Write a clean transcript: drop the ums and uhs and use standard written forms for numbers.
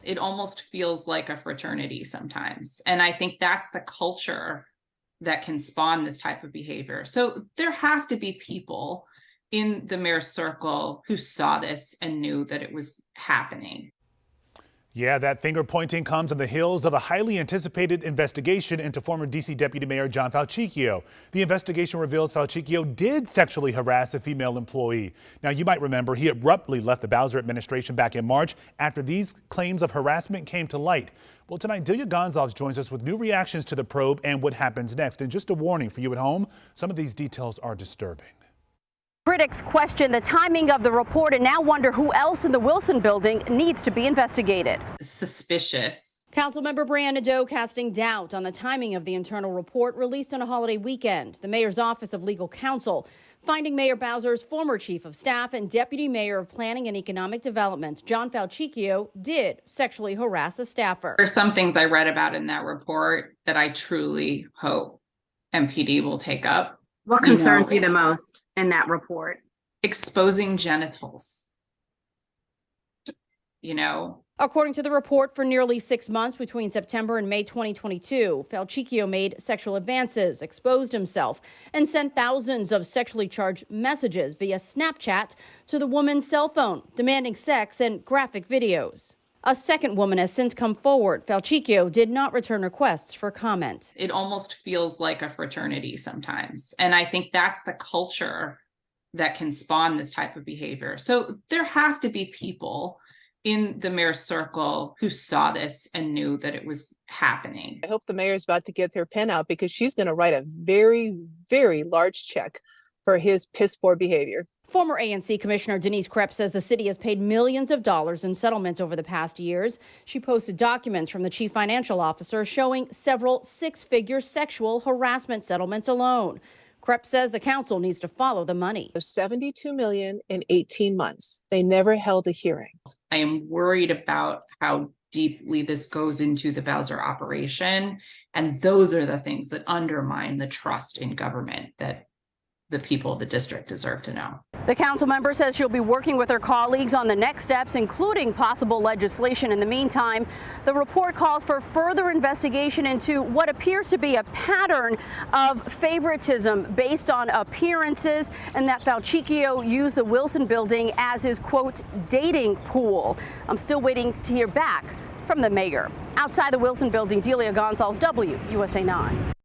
It almost feels like a fraternity sometimes. And I think that's the culture that can spawn this type of behavior. So there have to be people in the mayor's circle who saw this and knew that it was happening. Yeah, that finger pointing comes on the heels of a highly anticipated investigation into former D.C. Deputy Mayor John Falcicchio. The investigation reveals Falcicchio did sexually harass a female employee. Now, you might remember he abruptly left the Bowser administration back in March after these claims of harassment came to light. Well, tonight, Delia Gonzalez joins us with new reactions to the probe and what happens next. And just a warning for you at home, some of these details are disturbing. Critics question the timing of the report and now wonder who else in the Wilson building needs to be investigated. Suspicious. Councilmember Brianna Doe casting doubt on the timing of the internal report released on a holiday weekend. The mayor's office of legal counsel finding Mayor Bowser's former chief of staff and deputy mayor of planning and economic development, John Falcicchio, did sexually harass a staffer. There's some things I read about in that report that I truly hope MPD will take up. What concerns you the most in that report? Exposing genitals. According to the report, for nearly 6 months between September and May 2022, Falcicchio made sexual advances, exposed himself, and sent thousands of sexually charged messages via Snapchat to the woman's cell phone, demanding sex and graphic videos. A second woman has since come forward. Falcicchio did not return requests for comment. It almost feels like a fraternity sometimes. And I think that's the culture that can spawn this type of behavior. So there have to be people in the mayor's circle who saw this and knew that it was happening. I hope the mayor's about to get their pen out because she's going to write a very, very large check for his piss poor behavior. Former ANC Commissioner Denise Krepp says the city has paid millions of dollars in settlements over the past years. She posted documents from the chief financial officer showing several six-figure sexual harassment settlements alone. Krepp says the council needs to follow the money. $72 million in 18 months. They never held a hearing. I am worried about how deeply this goes into the Bowser operation. And those are the things that undermine the trust in government that the people of the district deserve to know. The council member says she'll be working with her colleagues on the next steps, including possible legislation. In the meantime, the report calls for further investigation into what appears to be a pattern of favoritism based on appearances, and that Falcicchio used the Wilson building as his, quote, dating pool. I'm still waiting to hear back from the mayor. Outside the Wilson building, Delia Gonzalez, WUSA 9.